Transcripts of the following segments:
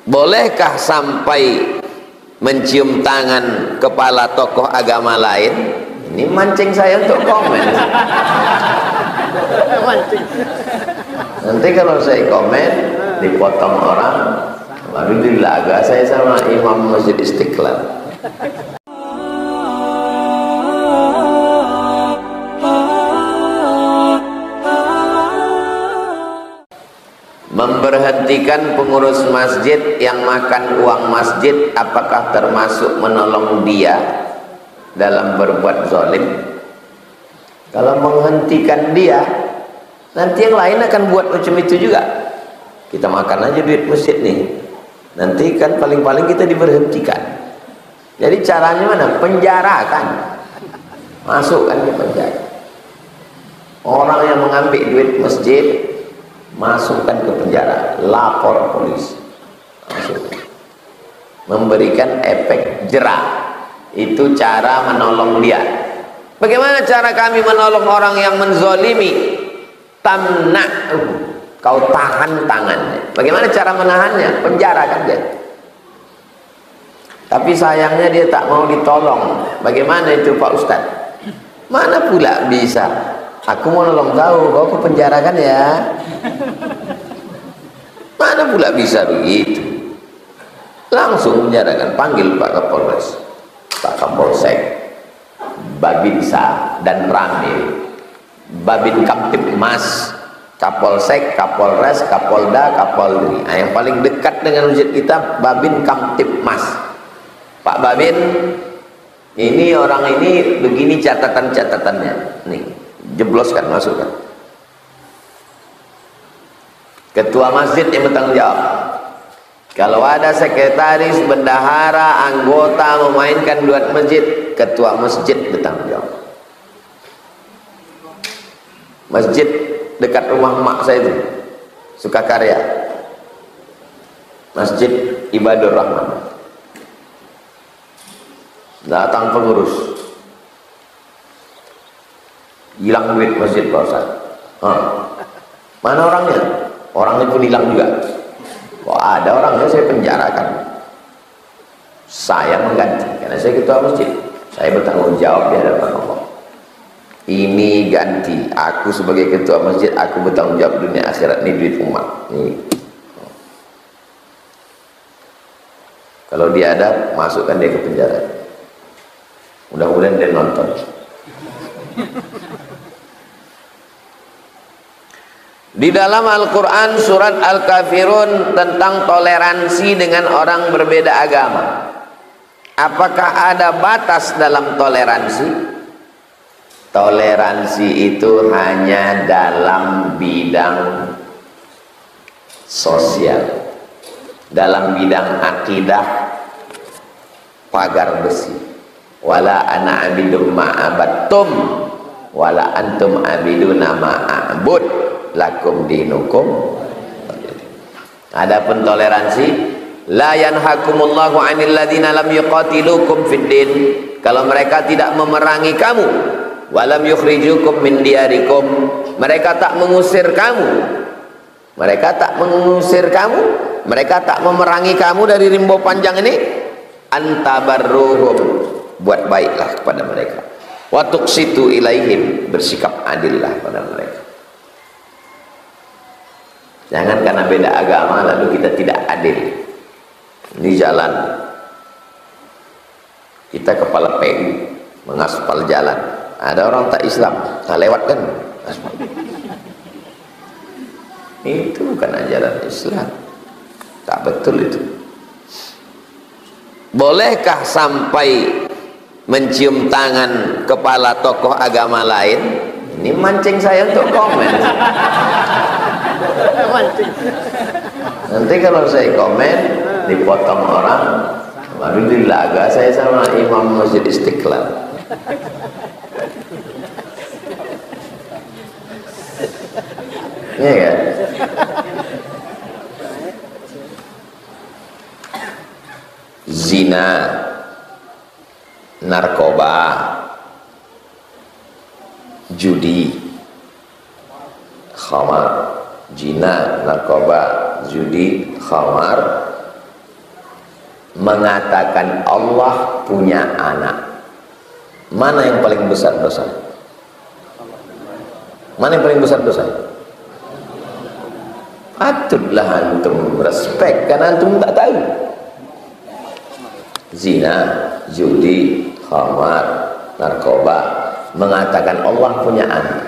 Bolehkah sampai mencium tangan kepala tokoh agama lain? Ini mancing saya untuk komen. Nanti kalau saya komen dipotong orang, baru dilaga saya sama Imam Masjid Istiqlal. Memberhentikan pengurus masjid yang makan uang masjid, apakah termasuk menolong dia dalam berbuat zalim? Kalau menghentikan dia, nanti yang lain akan buat macam itu juga. Kita makan aja duit masjid nih, nanti kan paling-paling kita diberhentikan. Jadi caranya mana? Penjarakan, masukkan ke penjara. Orang yang mengambil duit masjid, masukkan ke penjara, lapor polisi, masukkan. Memberikan efek jera. Itu cara menolong dia. Bagaimana cara kami menolong orang yang menzolimi? Tamna'u, kau tahan tangannya. Bagaimana cara menahannya? Penjarakan dia. Tapi sayangnya dia tak mau ditolong. Bagaimana itu Pak Ustadz? Mana pula bisa? Aku mau nolong kau, kau ke penjara kan ya? Mana pula bisa begitu? Langsung penjarakan, panggil Pak Kapolres, Pak Kapolsek, Babinsa dan Ramil, Babin Kamtibmas, Kapolsek, Kapolres, Kapolda, Kapolri. Nah, yang paling dekat dengan masjid kita Babin Kamtibmas. Pak Babin, ini orang ini begini catatan-catatannya. Nih, jebloskan, masukkan. Ketua masjid yang bertanggung jawab. Kalau ada sekretaris, bendahara, anggota memainkan duit masjid, ketua masjid bertanggung jawab. Masjid dekat rumah mak saya itu, Sukakarya, Masjid Ibadur Rahman. Datang pengurus, hilang duit masjid Pak Ustaz. Mana orangnya? Orangnya pun hilang juga. Kok ada orangnya, saya penjarakan. Saya mengganti, karena saya ketua masjid. Saya bertanggung jawab di hadapan Allah. Ini ganti, aku sebagai ketua masjid, aku bertanggung jawab dunia akhirat, ini duit umat. Nih. Kalau dia ada, masukkan dia ke penjara. Mudah-mudahan dia nonton. Di dalam Al-Quran surat Al-Kafirun tentang toleransi dengan orang berbeda agama. Apakah ada batas dalam toleransi? Toleransi itu hanya dalam bidang sosial. Dalam bidang akidah, pagar besi. Wala ana abidum ma'abattum wala antum abiduna ma'abud lakum dinukum. Adapun toleransi, la yanhakumullahu 'anil ladzina lam yuqatilukum fid din, kalau mereka tidak memerangi kamu, walam yukhrijukum min diyarikum, mereka tak mengusir kamu, mereka tak mengusir kamu, mereka tak memerangi kamu dari rimbo panjang ini, antabarruhum, buat baiklah kepada mereka, wa tuqsitu ilaihim, bersikap adillah pada mereka. Jangan karena beda agama lalu kita tidak adil. Di jalan kita kepala PU mengaspal jalan, ada orang tak Islam, tak lewat kan aspal. Itu bukan ajaran Islam, tak betul itu. Bolehkah sampai mencium tangan kepala tokoh agama lain? Ini mancing saya untuk komen. Nanti kalau saya komen dipotong orang, baru dilaga saya sama Imam Masjid Istiqlal. Iya kan? Zina, narkoba, judi, khamar, zina, narkoba, judi, khamar, mengatakan Allah punya anak. Mana yang paling besar dosa? Mana yang paling besar dosa? Patutlah antum respect, karena antum tak tahu. Zina, judi, khamar, narkoba, mengatakan Allah punya anak.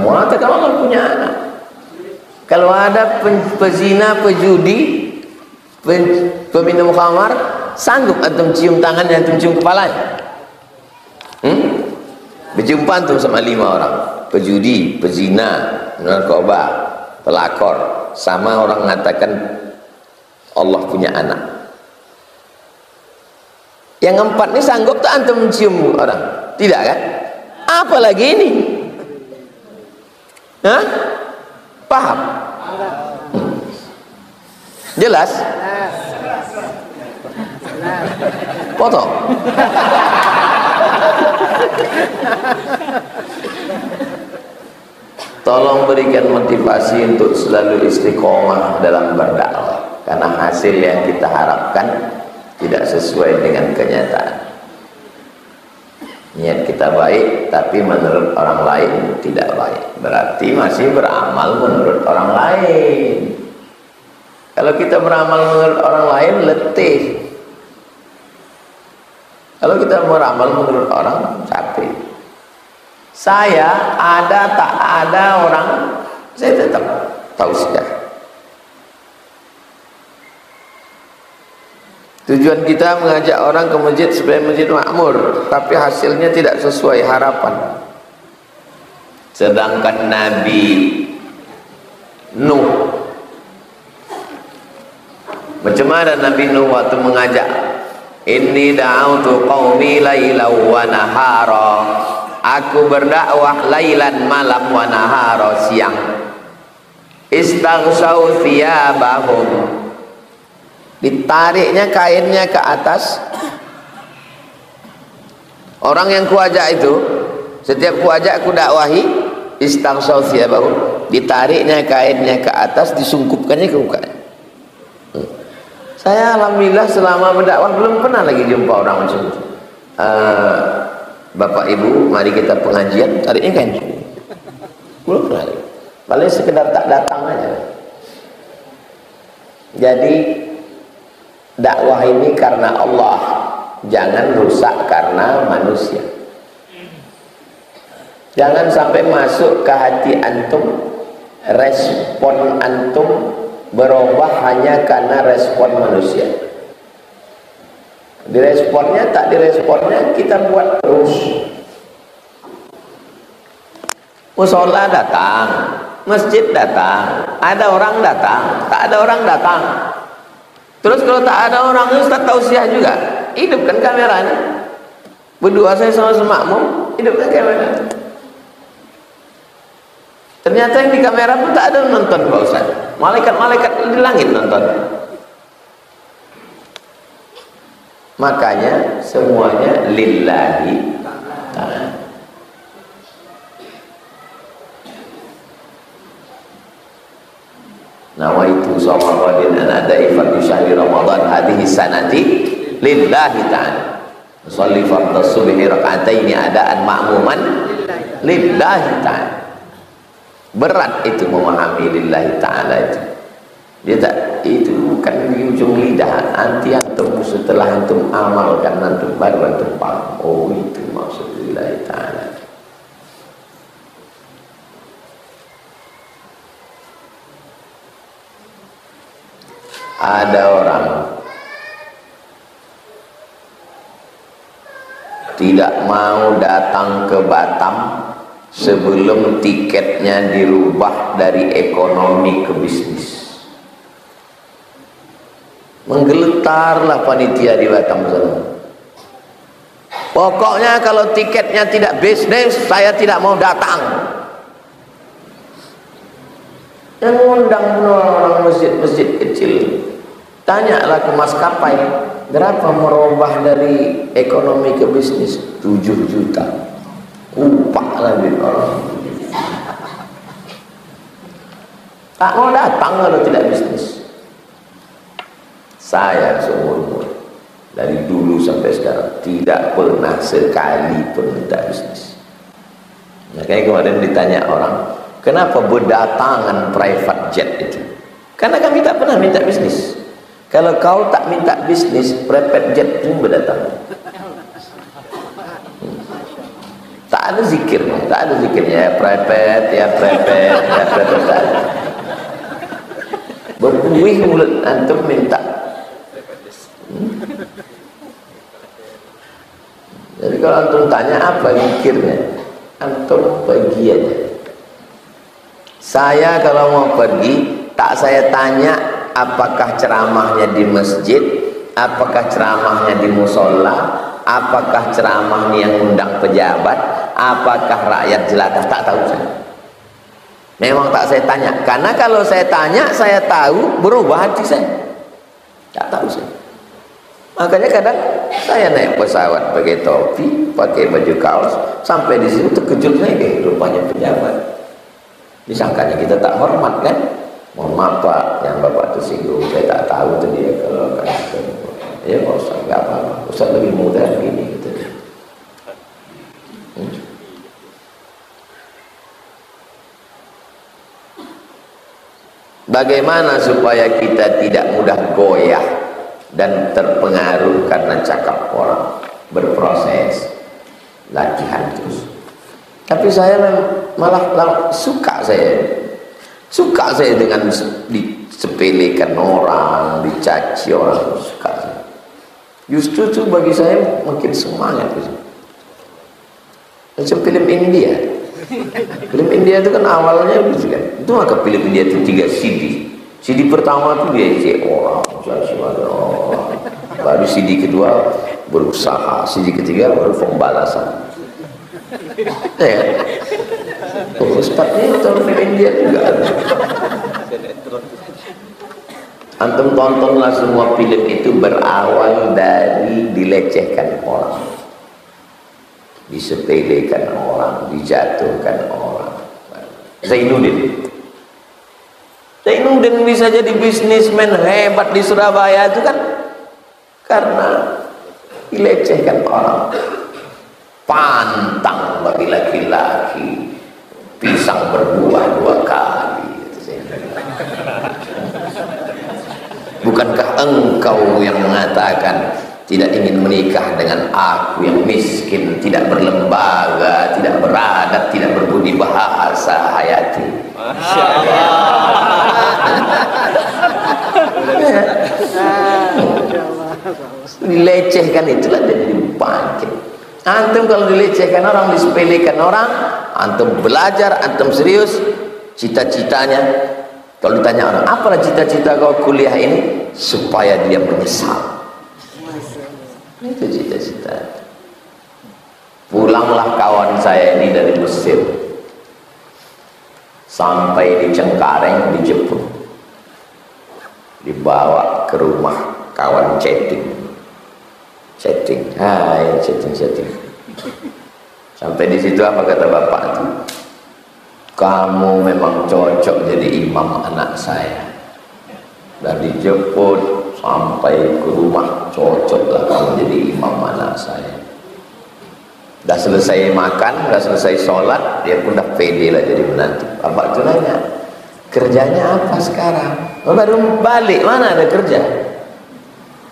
Mengatakan Allah punya anak. Kalau ada pezina, pejudi, peminum khamar, sanggup antum cium tangannya, antum cium kepalanya? Berjumpa antum sama 5 orang, pejudi, pezina, narkoba, pelakor, sama orang mengatakan Allah punya anak. Yang 4 ini sanggup tak antum mencium orang? Tidak kan? Apalagi ini? Hah? Paham? Jelas? Foto? Tolong berikan motivasi untuk selalu istiqomah dalam berdakwah, karena hasil yang kita harapkan tidak sesuai dengan kenyataan. Niat kita baik, tapi menurut orang lain tidak baik. Berarti masih beramal menurut orang lain. Kalau kita beramal menurut orang lain, letih. Kalau kita beramal menurut orang, capek. Saya ada tak ada orang, saya tetap tausiah. Tujuan kita mengajak orang ke masjid supaya masjid makmur, tapi hasilnya tidak sesuai harapan. Sedangkan Nabi Nuh, macam mana Nabi Nuh waktu mengajak, inni da'autu qaumi lailan wa nahara, aku berdakwah lailan, malam, wa nahara, siang. Istaghshaw thiyabahum, ditariknya kainnya ke atas. Orang yang kuajak itu, setiap kuajak ku dakwahi, istaghshaw thiyabahum, ditariknya kainnya ke atas, disungkupkannya ke mukanya. Saya alhamdulillah selama berdakwah belum pernah lagi jumpa orang macam itu. Bapak Ibu, mari kita pengajian, tariknya kain. Belum pernah lagi. Paling sekedar tak datang aja. Jadi dakwah ini karena Allah, jangan rusak karena manusia. Jangan sampai masuk ke hati antum, respon antum berubah hanya karena respon manusia. Diresponnya tak diresponnya kita buat terus. Musola datang, masjid datang, ada orang datang, tak ada orang datang. Terus kalau tak ada orang, Ustaz tausiah juga, hidupkan kameranya. Berdua saya sama makmum, hidupkan kamera. Ternyata yang di kamera pun tak ada nonton Pak Ustaz. Malaikat-malaikat di langit nonton. Makanya semuanya lillahi ta'ala. Nawaitu shamadin an adai fardhu syahri Ramadan hadhihi sanati lillahi ta'ala. Sholli fardhu subhi raka'ataini adaan ma'muman lillahi ta'ala. Berat itu memahami lillahi ta'ala itu. Dia tak, itu bukan di ujung lidah. Nanti antum setelah antum amalkan, antum baru antum paham. Oh, itu maksud lillahi ta'ala. Ada orang tidak mau datang ke Batam sebelum tiketnya dirubah dari ekonomi ke bisnis. Menggeletarlah panitia di Batam sana. Pokoknya kalau tiketnya tidak bisnis, saya tidak mau datang. Yang mengundang orang-orang masjid-masjid kecil, tanyalah ke maskapai, berapa merubah dari ekonomi ke bisnis? 7 juta. Upah lagi orang. Tak mau datang kalau tidak bisnis. Saya seumur dari dulu sampai sekarang tidak pernah sekali pun minta bisnis. Makanya kemarin ditanya orang, kenapa berdatangan private jet itu? Karena kami tak pernah minta bisnis. Kalau kau tak minta bisnis, private jet pun berdatangan. Tak ada zikirnya, tak ada zikirnya. Ya private, ya private, ya private. Berbuih mulut antum minta. Jadi kalau antum tanya apa zikirnya, antum pergi aja. Saya kalau mau pergi, tak saya tanya apakah ceramahnya di masjid, apakah ceramahnya di musola, apakah ceramahnya yang undang pejabat, apakah rakyat jelata, tak tahu saya. Memang tak saya tanya, karena kalau saya tanya, saya tahu berubah hati saya. Tak tahu saya. Makanya kadang saya naik pesawat pakai topi, pakai baju kaos, sampai di situ terkejut saya, rupanya pejabat. Disangkanya kita tak hormat kan? Mohon maaf Pak, yang Bapak tersinggung, saya tak tahu tuh dia kalau kan. Ya nggak usah, nggak apa-apa. Ustaz lebih mudah begini gitu. Bagaimana supaya kita tidak mudah goyah dan terpengaruh karena cakap orang? Berproses, latihan terus. Tapi saya malah suka saya dengan disepelekan orang, dicaci orang, suka saya. Justru itu bagi saya makin semangat gitu. Macam film India. Film India itu kan awalnya gitu kan. Itu maka film India itu 3 CD. CD pertama itu dia isi orang, orang. Baru CD kedua berusaha, CD ketiga baru pembalasan. Ya. Ustaznya nonton film India juga ada. Antum tontonlah semua film itu berawal dari dilecehkan orang, disepelekan orang, dijatuhkan orang. Zainuddin bisa jadi bisnismen hebat di Surabaya itu kan karena dilecehkan orang. Pantang bagi laki-laki, pisang berbuah 2 kali. Bukankah engkau yang mengatakan tidak ingin menikah dengan aku yang miskin, tidak berlembaga, tidak beradat, tidak berbudi bahasa, Hayati? Masya Allah. Dilecehkan itulah jadi bangkit. Antum kalau dilecehkan orang, disepelekan orang, antum belajar, antum serius, cita-citanya. Kalau ditanya orang, apalah cita-cita kau kuliah ini? Supaya dia menyesal. Itu cita-cita. Pulanglah kawan saya ini dari Mesir, sampai di Cengkareng dijemput, dibawa ke rumah kawan chatting. Hai, chatting. Sampai di situ apa kata bapak itu? Kamu memang cocok jadi imam anak saya. Dan dijemput sampai ke rumah, cocoklah kamu jadi imam anak saya. Dah selesai makan, dah selesai sholat, dia pun dah pede lah jadi menantu. Bapak itu nanya, kerjanya apa sekarang? Baru balik, mana ada kerja?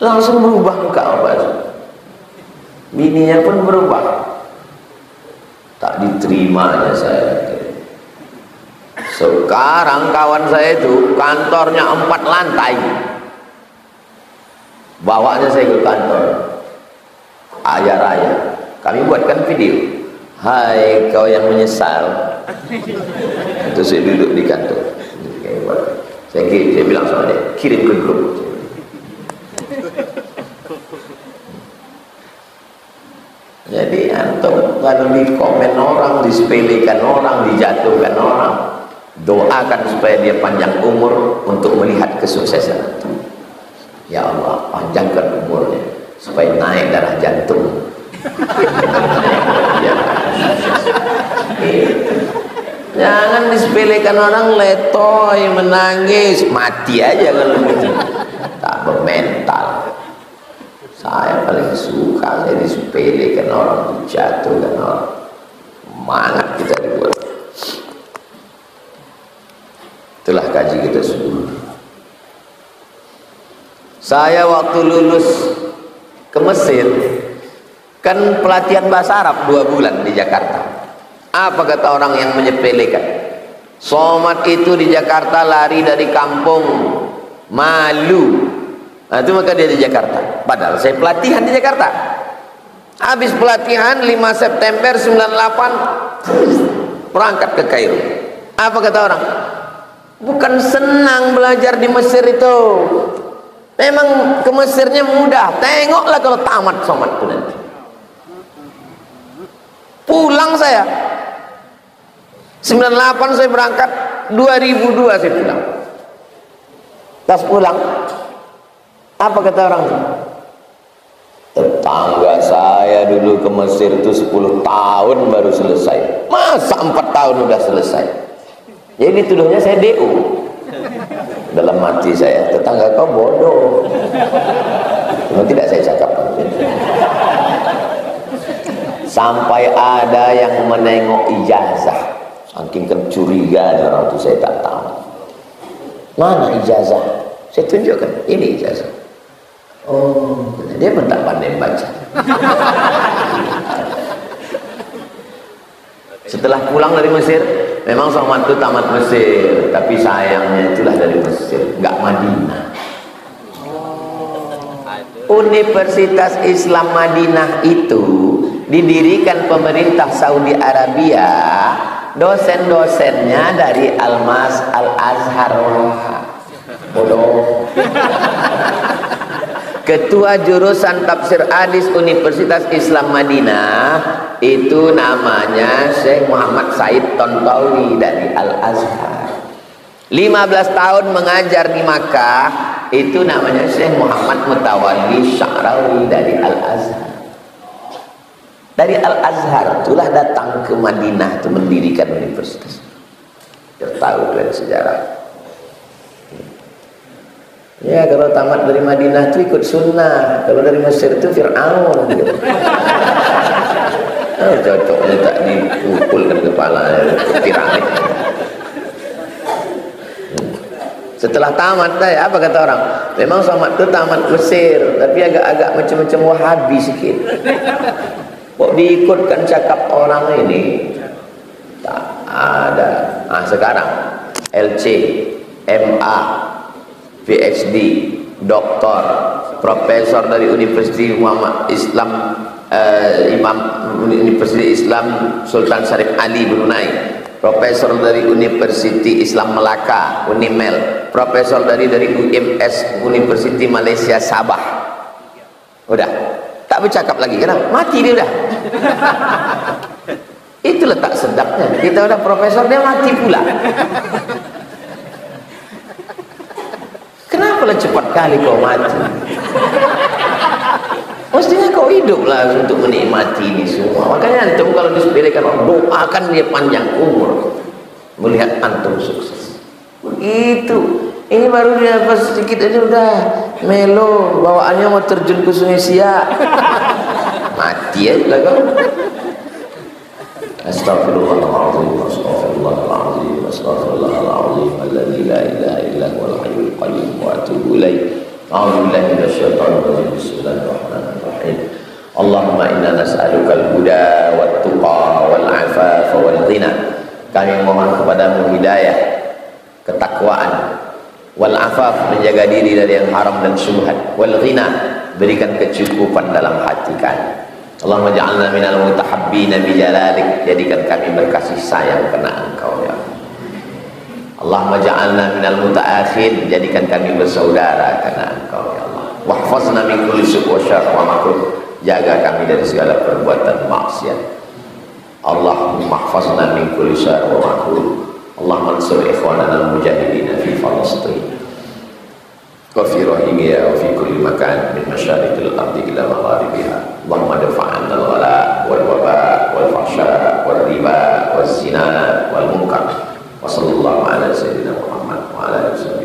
Langsung berubah muka bapak itu. Bininya pun berubah. Tak diterimanya saya. Sekarang kawan saya itu kantornya 4 lantai. Bawanya saya ke kantor. Ayah raya. Kami buatkan video. Hai kau yang menyesal. Itu saya duduk di kantor. Saya bilang sama dia, kirim ke grup. Jadi antum kalau di komen orang, disepelekan orang, dijatuhkan orang, doakan supaya dia panjang umur untuk melihat kesuksesan antum. Ya Allah, panjangkan umurnya supaya naik darah jantung. Jangan disepelekan orang, letoy, menangis, mati aja kalau begitu. Tak bermental. saya disepelekan orang, dijatuhkan orang. Semangat kita dibuat. Itulah kaji kita semua. Saya waktu lulus ke Mesir, kan pelatihan bahasa Arab 2 bulan di Jakarta. Apa kata orang yang menyepelekan? Somad itu di Jakarta lari dari kampung, malu. Nah, itu maka dia di Jakarta. Padahal saya pelatihan di Jakarta. Habis pelatihan 5 September 98 berangkat ke Kairo. Apa kata orang? Bukan senang belajar di Mesir itu. Memang ke Mesirnya mudah. Tengoklah kalau tamat somad itu nanti. Pulang saya 98 saya berangkat, 2002 saya pulang. Pas pulang, apa kata orang? Tetangga saya dulu ke Mesir itu 10 tahun baru selesai. Masa 4 tahun udah selesai? Jadi tuduhnya saya DO. Dalam hati saya, tetangga kau bodoh. Memang tidak saya cakap. Sampai ada yang menengok ijazah. Saking kecurigaan orang itu, saya tak tahu. Mana ijazah? Saya tunjukkan, ini ijazah. Oh, dia pun tak pandai baca. Setelah pulang dari Mesir, memang somad itu tamat Mesir, tapi sayangnya itulah dari Mesir, nggak Madinah. Universitas Islam Madinah itu didirikan pemerintah Saudi Arabia. Dosen-dosennya dari Al-Azhar. Bodoh. Ketua jurusan tafsir hadis Universitas Islam Madinah itu namanya Syekh Muhammad Said Tontowi dari Al-Azhar. 15 tahun mengajar di Makkah, itu namanya Syekh Muhammad Mutawalli Sya'rawi dari Al-Azhar. Dari Al-Azhar itulah datang ke Madinah untuk mendirikan universitas. Biar tahu dari sejarah. Ya, kalau tamat dari Madinah itu ikut sunnah. Kalau dari Mesir itu Fir'aun gitu. Oh, cocok tak dipukulkan kepala piramid. Setelah tamat apa kata orang? Memang somad itu tamat Mesir, tapi agak-agak macam-macam Wahabi sikit. Kok diikutkan cakap orang ini? Tak ada. Nah, sekarang LC, MA, PhD, doktor, profesor dari Universitas Muhammad Islam, Imam Universitas Islam Sultan Syarif Ali Brunei, profesor dari Universitas Islam Melaka Unimel, profesor dari UMS Universitas Malaysia Sabah. Udah, tak bercakap lagi, kenapa? Mati dia udah. Itu letak sedapnya. Kita udah profesor, dia mati pula. Kenapa lah cepat kali kau mati? Mestinya kau hiduplah untuk menikmati ini semua. Makanya antum kalau disepelekan orang, doakan dia panjang umur melihat antum sukses. Begitu. Ini baru dia pas sedikit aja udah melo, bawaannya mau terjun ke Sungai Siak. Mati aja lah kau. Astaghfirullahaladzim, astaghfirullahaladzim, astaghfirullahaladzim, alladzi la ilaha illa huwal hayyul qayyum wa atubu ilaih. A'udzu billahi minasyaitonir rajim. Bismillahirrahmanirrahim. Allahumma inna nas'aluka al-huda wat tuqa wal 'afafa wal ghina. Kami mohon kepadamu hidayah, ketakwaan, wal 'afaf, menjaga diri dari yang haram dan syubhat, wal ghina, berikan kecukupan dalam hati kami. Allahumma ja'alna minal mutahabbina bijalalik, jadikan kami berkasih sayang karena Engkau ya Allah. Allahumma ja'alna minal muta'akhin, jadikan kami bersaudara karena Engkau ya Allah. Wahfazna min kulli su' wa syarr wa makruh, jaga kami dari segala perbuatan maksiat. Allahumma hfazna min kulli syarr wa makruh. Allahumma ansur ikhwanana al-mujahidin fi Palestin wa fi rohingya wa fi kulli makan min masyariqil ardi ila magharibiha. Allahumma dafa'anna al-ghala wal waba wal fahsya wal riba wal zina wal munkar. Wa sallallahu ala sayyidina Muhammad wa ala alihi